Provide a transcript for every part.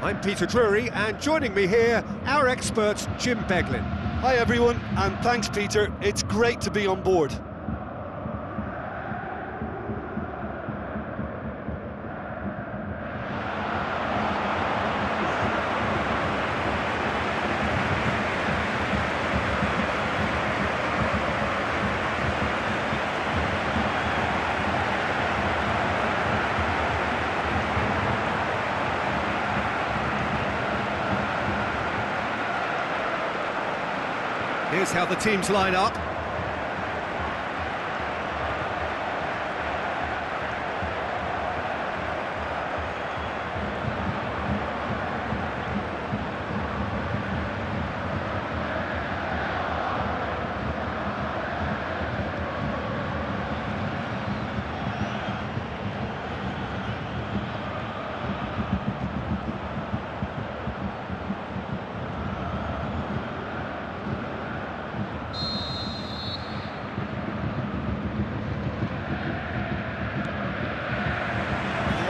I'm Peter Drury, and joining me here, our expert, Jim Beglin. Hi everyone, and thanks Peter, it's great to be on board. Here's how the teams line up.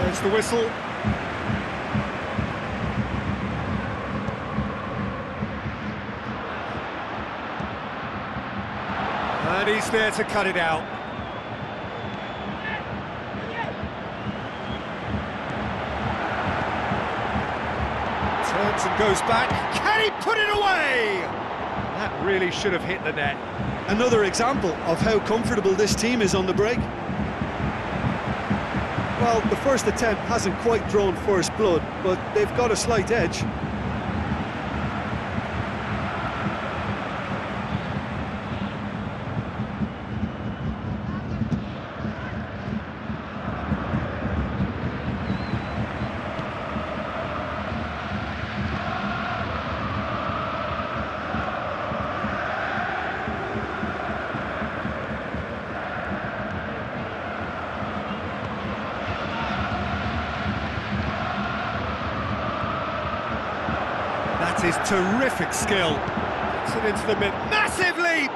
There's the whistle. And he's there to cut it out. Turns and goes back. Can he put it away? That really should have hit the net. Another example of how comfortable this team is on the break. Well, the first attempt hasn't quite drawn first blood, but they've got a slight edge. That is terrific skill. Puts it into the mid. Massive leap!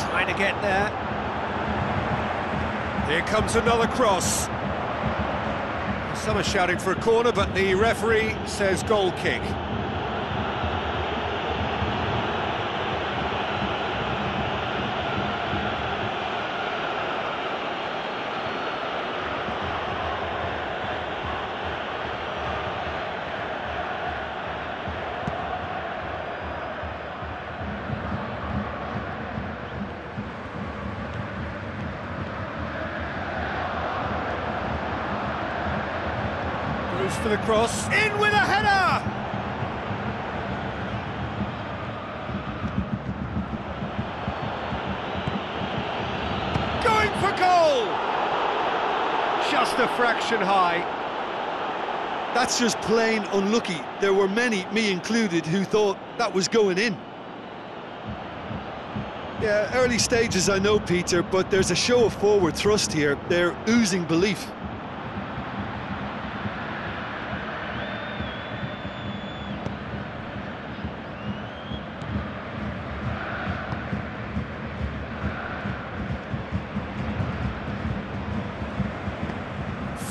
Trying to get there. Here comes another cross. Some are shouting for a corner, but the referee says goal kick. Goes for the cross, in with a header! Going for goal! Just a fraction high. That's just plain unlucky. There were many, me included, who thought that was going in. Yeah, early stages I know, Peter, but there's a show of forward thrust here. They're oozing belief.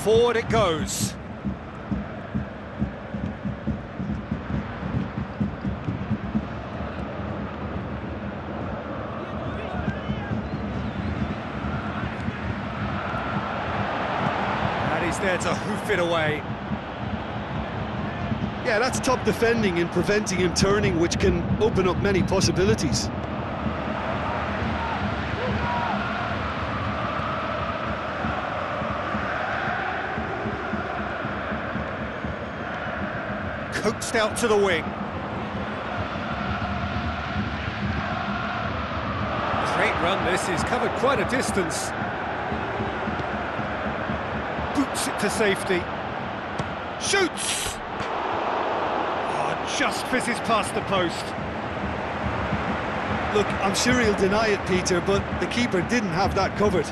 Forward it goes. And he's there to hoof it away. Yeah, that's top defending and preventing him turning, which can open up many possibilities. Coaxed out to the wing. Great run this, he's covered quite a distance. Boots it to safety. Shoots! Oh, just fizzes past the post. Look, I'm sure he'll deny it, Peter, but the keeper didn't have that covered.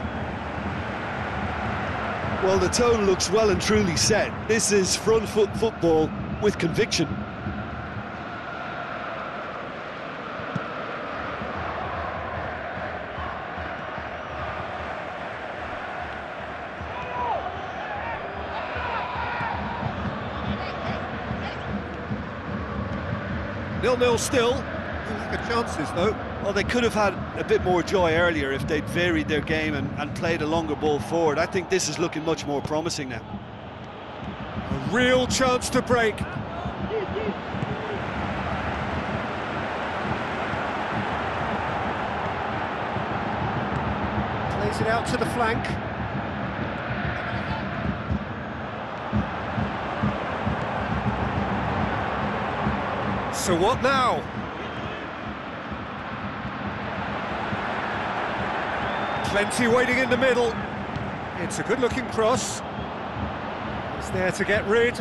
Well, the tone looks well and truly set. This is front foot football with conviction. 0-0 still. Lack of chances, though. Well, they could have had a bit more joy earlier if they'd varied their game and played a longer ball forward. I think this is looking much more promising now. A real chance to break. Plays it out to the flank. So what now? Plenty waiting in the middle. It's a good-looking cross. It's there to get rid.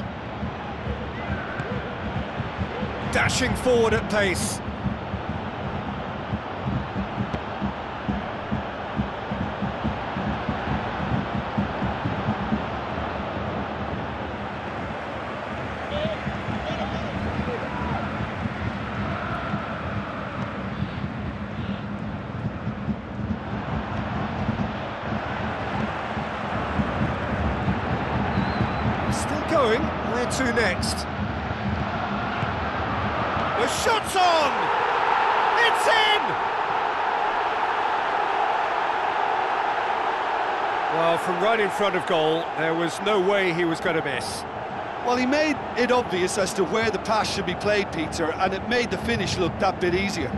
Dashing forward at pace. Going, where to next? The shot's on! It's in! Well, from right in front of goal, there was no way he was going to miss. Well, he made it obvious as to where the pass should be played, Peter, and it made the finish look that bit easier.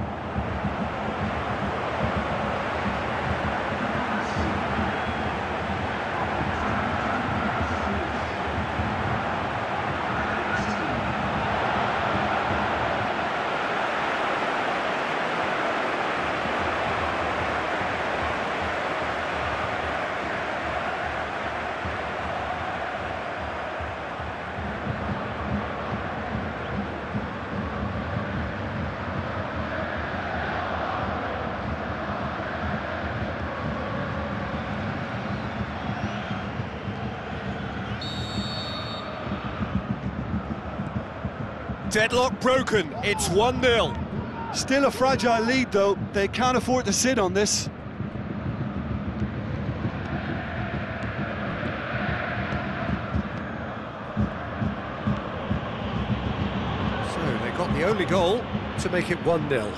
Deadlock broken, it's 1-0. Still a fragile lead, though. They can't afford to sit on this. So they got the only goal to make it 1-0.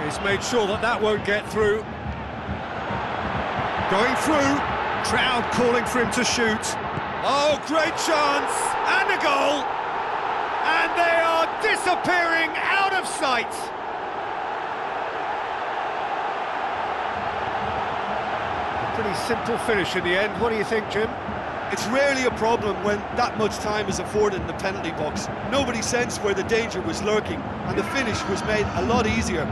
He's made sure that that won't get through. Going through, crowd calling for him to shoot. Oh, great chance, and a goal! And they are disappearing out of sight! A pretty simple finish in the end, what do you think, Jim? It's rarely a problem when that much time is afforded in the penalty box. Nobody sensed where the danger was lurking, and the finish was made a lot easier.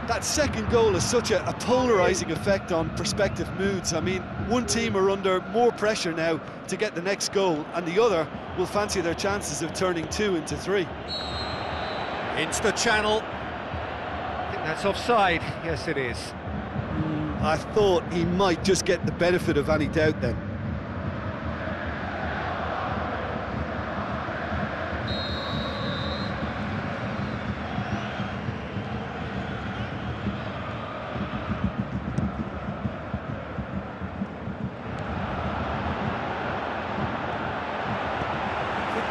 That second goal has such a polarising effect on prospective moods. I mean, one team are under more pressure now to get the next goal, and the other will fancy their chances of turning 2 into 3. Into the channel. I think that's offside. Yes, it is. I thought he might just get the benefit of any doubt then.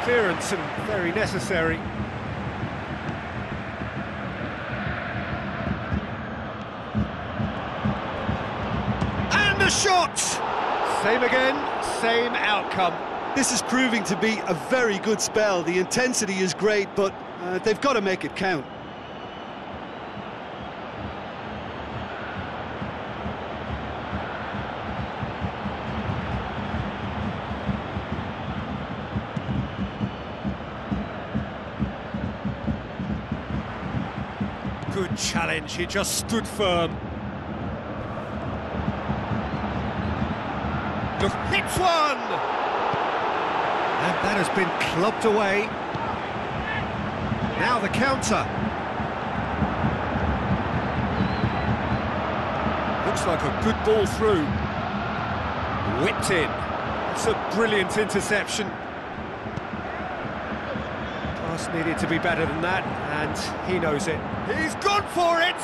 Clearance and very necessary. And the shot! Same again, same outcome. This is proving to be a very good spell. The intensity is great, but they've got to make it count. Good challenge, he just stood firm. Look, hits one! And that has been clubbed away. Now the counter. Looks like a good ball through. Whipped in. It's a brilliant interception. Pass needed to be better than that, and he knows it. He's gone for it!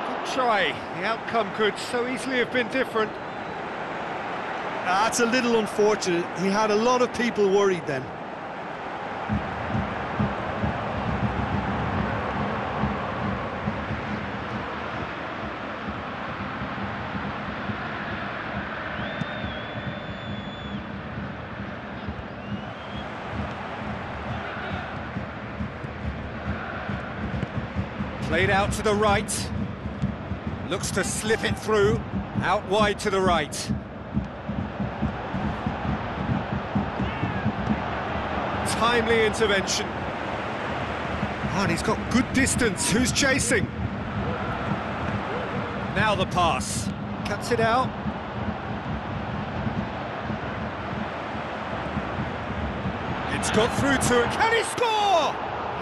Good try. The outcome could so easily have been different. That's a little unfortunate. He had a lot of people worried then. Played out to the right. Looks to slip it through. Out wide to the right. Timely intervention. Oh, and he's got good distance. Who's chasing? Now the pass. Cuts it out. It's got through to him. Can he score?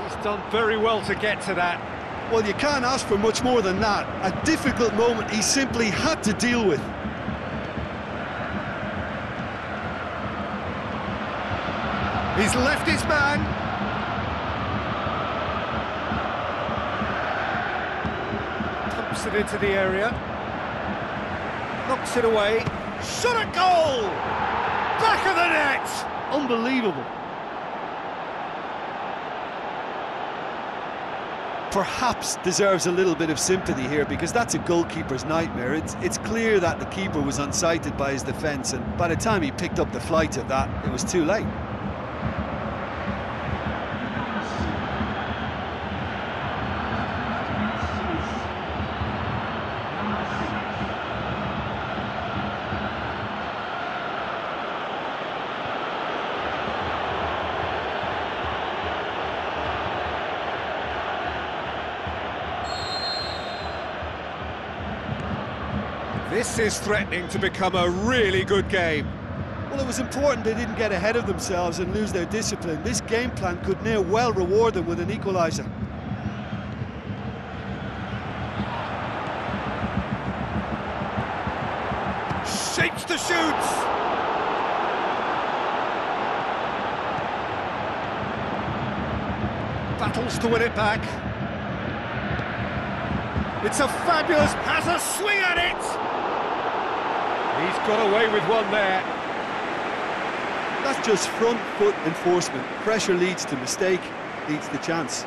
He's done very well to get to that. Well, you can't ask for much more than that. A difficult moment he simply had to deal with. He's left his man. Pumps it into the area. Knocks it away. Shot at goal! Back of the net! Unbelievable. Perhaps deserves a little bit of sympathy here, because that's a goalkeeper's nightmare. It's clear that the keeper was unsighted by his defence, and by the time he picked up the flight of that, it was too late. This is threatening to become a really good game. Well, it was important they didn't get ahead of themselves and lose their discipline. This game plan could now well reward them with an equaliser. Shapes to shoot! Battles to win it back. It's a fabulous, has a swing at it! He's got away with one there. That's just front foot enforcement. Pressure leads to mistake, leads to chance.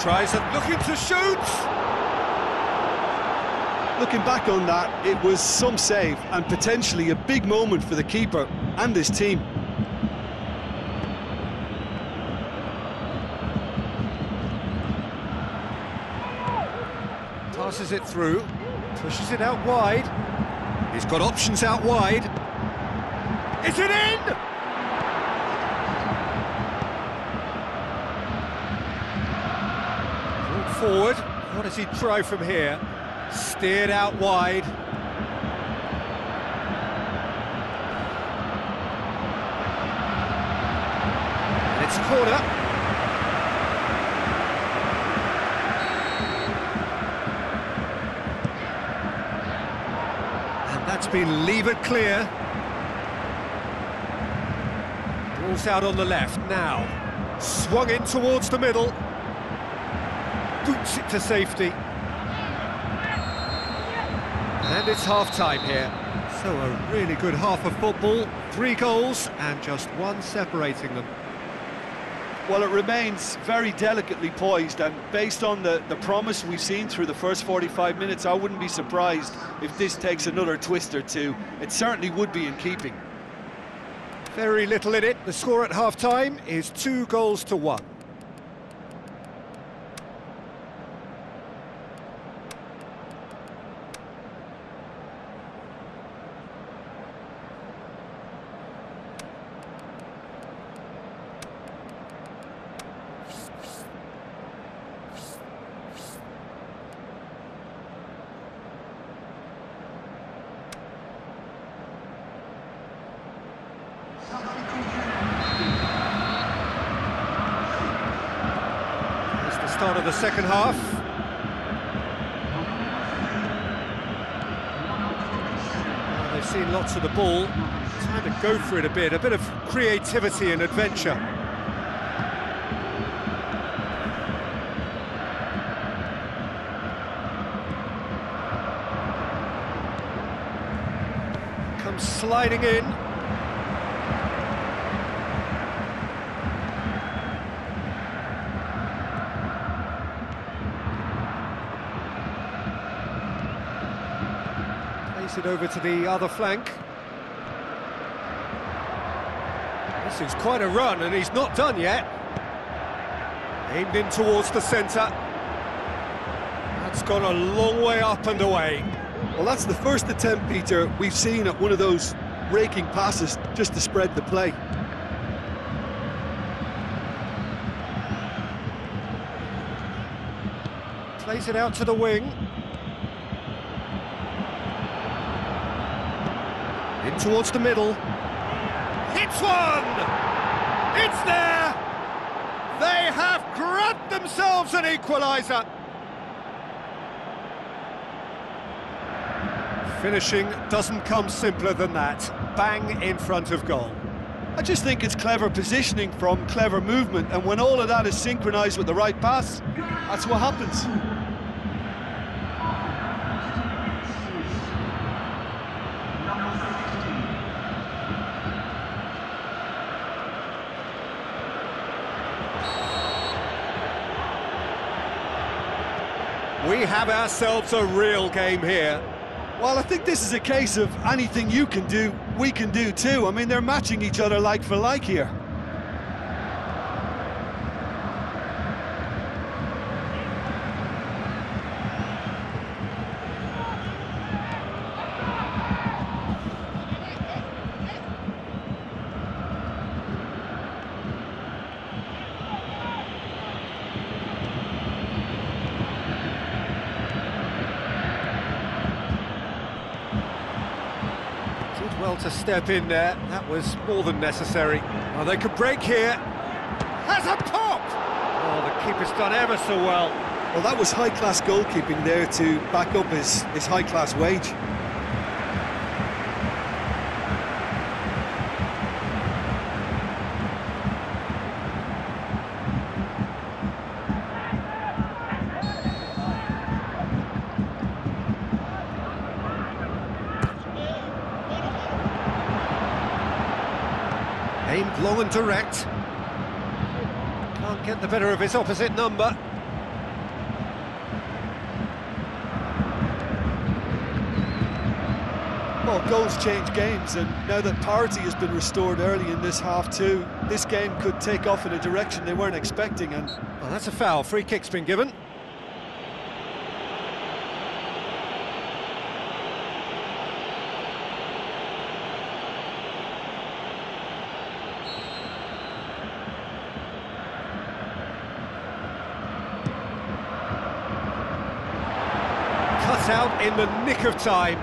Tries it, looking to shoot! Looking back on that, it was some save and potentially a big moment for the keeper and his team. Passes it through, pushes it out wide. He's got options out wide. Is it in? Brought forward. What does he try from here? Steered out wide. And it's a corner. And that's been levered clear. Ball's out on the left now. Swung in towards the middle. Boots it to safety. And it's half-time here. So a really good half of football, 3 goals and just one separating them. Well, it remains very delicately poised, and based on the promise we've seen through the first 45 minutes, I wouldn't be surprised if this takes another twist or two. It certainly would be in keeping. Very little in it. The score at half-time is 2-1. start of the second half. Well, they've seen lots of the ball. Time to go for it a bit of creativity and adventure. Comes sliding in. Plays it over to the other flank. This is quite a run, and he's not done yet. Aimed in towards the centre. That's gone a long way up and away. Well, that's the first attempt, Peter, we've seen at one of those raking passes just to spread the play. Plays it out to the wing. In towards the middle. Hits one! It's there! They have grabbed themselves an equaliser. Finishing doesn't come simpler than that. Bang in front of goal. I just think it's clever positioning from clever movement, and when all of that is synchronised with the right pass, that's what happens. We have ourselves a real game here. Well, I think this is a case of anything you can do, we can do too. I mean, they're matching each other like for like here. Well, to step in there, that was more than necessary. Oh, they could break here. Has a pop! Oh, the keeper's done ever so well. Well, that was high-class goalkeeping there to back up his high-class wage. Aimed long and direct. Can't get the better of his opposite number. Well, goals change games, and now that parity has been restored early in this half too, this game could take off in a direction they weren't expecting. And well, that's a foul. Free kick's been given. Cut out in the nick of time.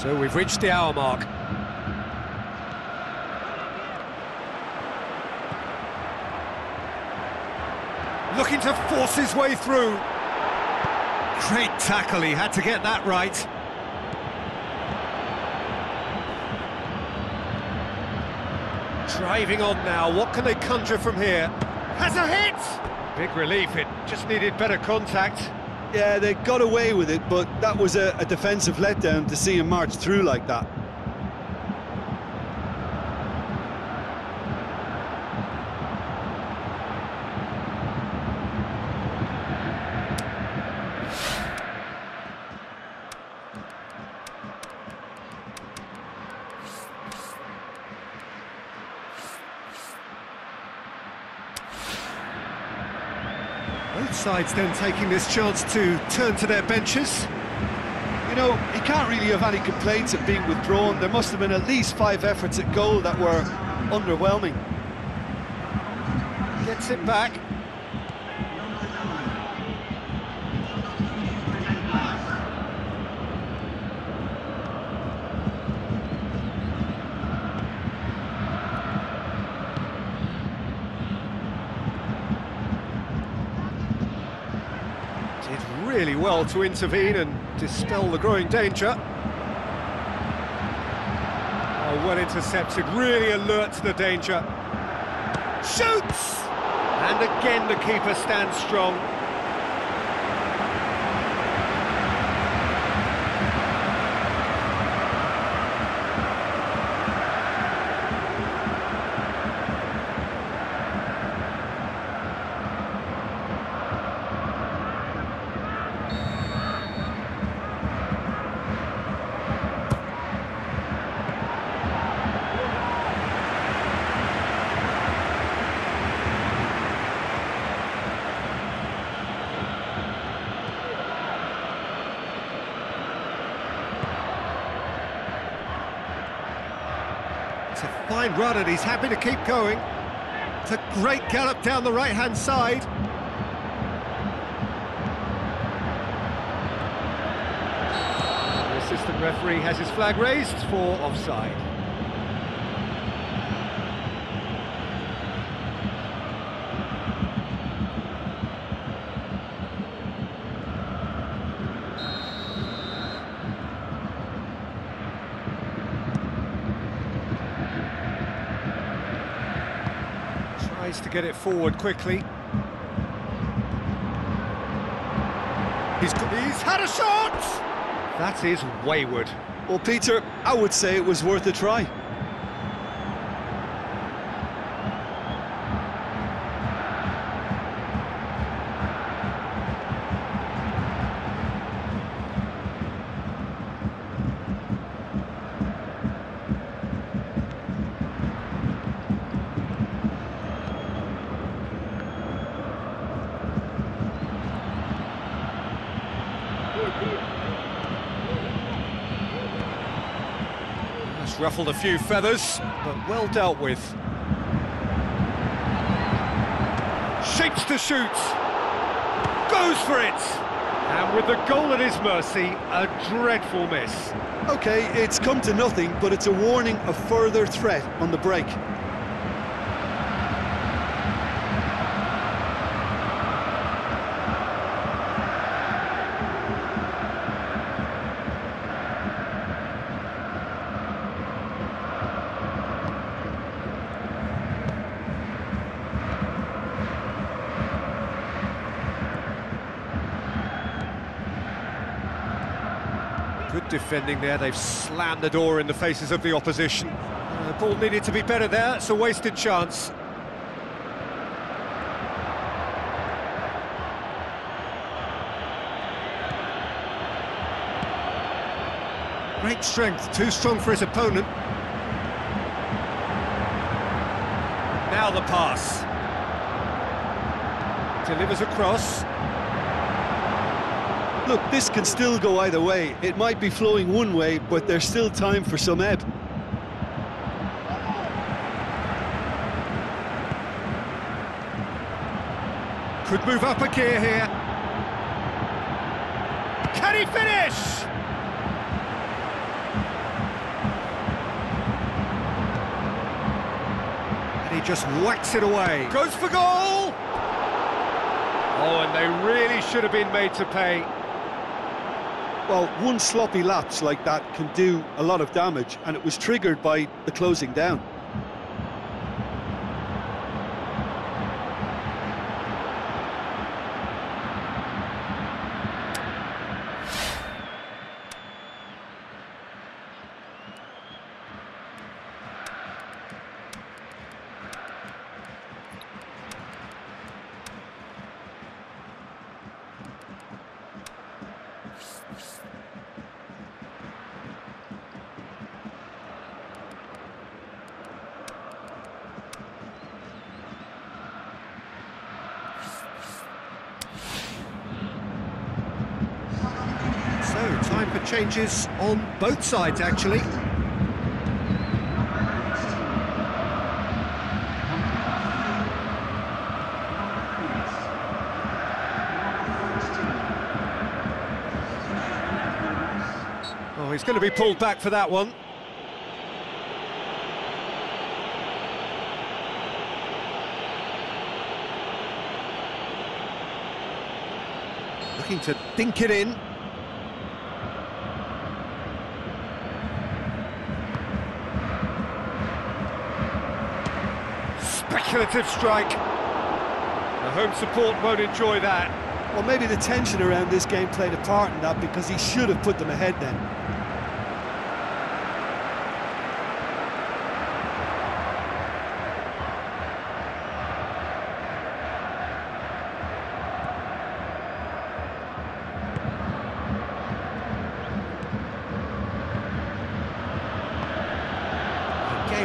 So we've reached the hour mark. Looking to force his way through. Great tackle, he had to get that right. Driving on now, what can they conjure from here? Has a hit! Big relief, it just needed better contact. yeah, they got away with it, but that was a defensive letdown to see him march through like that. Both sides then taking this chance to turn to their benches. You know, he can't really have any complaints at being withdrawn. There must have been at least 5 efforts at goal that were underwhelming. Gets it back. really well to intervene and dispel the growing danger. Oh, well intercepted, really alert to the danger. Shoots! And again the keeper stands strong. It's a fine run and he's happy to keep going. It's a great gallop down the right-hand side. The assistant referee has his flag raised for offside. To get it forward quickly. He's had a shot! That is wayward. Well, Peter, I would say it was worth a try. That's ruffled a few feathers, but well dealt with. Shapes to shoot. Goes for it. And with the goal at his mercy, a dreadful miss. OK, it's come to nothing, but it's a warning of further threat on the break. Good defending there, they've slammed the door in the faces of the opposition. The ball needed to be better there, it's a wasted chance. Great strength, too strong for his opponent. Now the pass. Delivers across. Look, this can still go either way. It might be flowing one way, but there's still time for some ebb. Could move up a gear here. Can he finish? And he just whacks it away. Goes for goal! Oh, and they really should have been made to pay. Well, one sloppy lapse like that can do a lot of damage, and it was triggered by the closing down. Time for changes on both sides, actually. Oh, he's going to be pulled back for that one. Looking to dink it in. Speculative strike. The home support won't enjoy that. Well, maybe the tension around this game played a part in that, because he should have put them ahead then.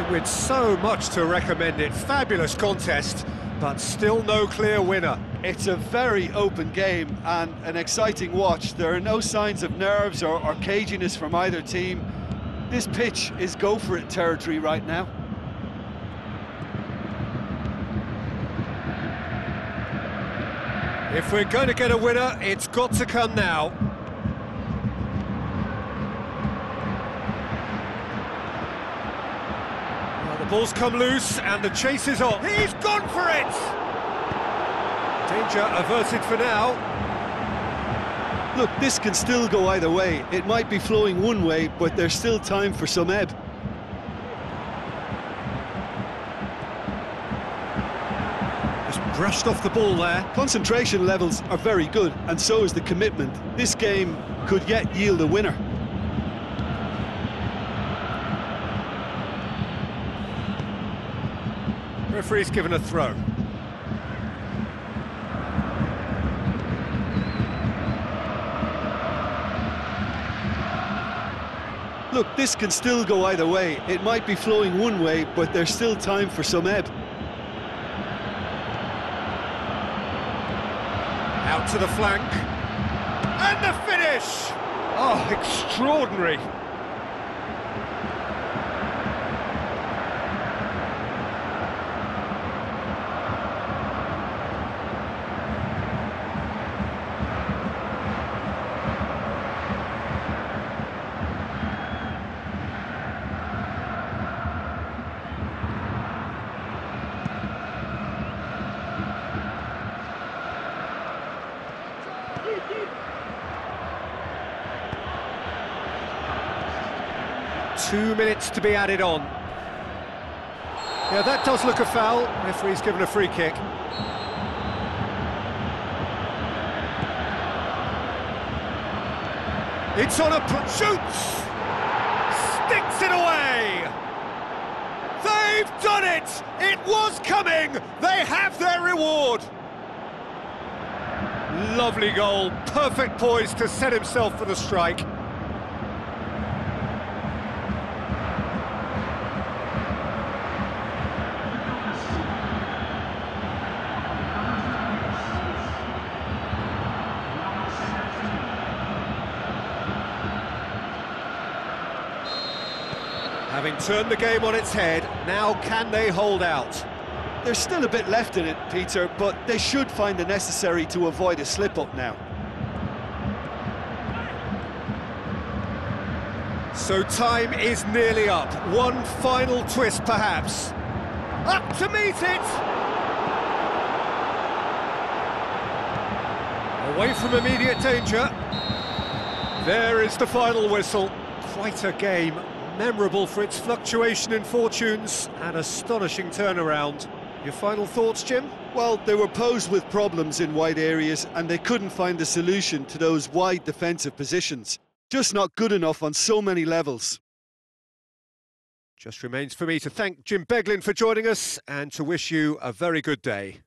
With so much to recommend it. Fabulous contest, but still no clear winner. It's a very open game and an exciting watch. There are no signs of nerves or caginess from either team. This pitch is go-for-it territory right now. If we're going to get a winner, it's got to come now. Ball's come loose and the chase is on. He's gone for it! Danger averted for now. Look, this can still go either way. It might be flowing one way, but there's still time for some ebb. Just brushed off the ball there. Concentration levels are very good, and so is the commitment. This game could yet yield a winner. Referee's given a throw. Look, this can still go either way. It might be flowing one way, but there's still time for some ebb. Out to the flank. And the finish! Oh, extraordinary. Two minutes to be added on. Yeah, that does look a foul. Referee's given a free kick. It's on a shoots! Sticks it away! They've done it! It was coming! They have their reward! Lovely goal, perfect poise to set himself for the strike. Having turned the game on its head, now can they hold out? There's still a bit left in it, Peter, but they should find the necessary to avoid a slip-up now. So time is nearly up. One final twist, perhaps. Up to meet it! Away from immediate danger. There is the final whistle. Quite a game. Memorable for its fluctuation in fortunes and astonishing turnaround. Your final thoughts, Jim? Well, they were posed with problems in wide areas and they couldn't find the solution to those wide defensive positions. Just not good enough on so many levels. Just remains for me to thank Jim Beglin for joining us and to wish you a very good day.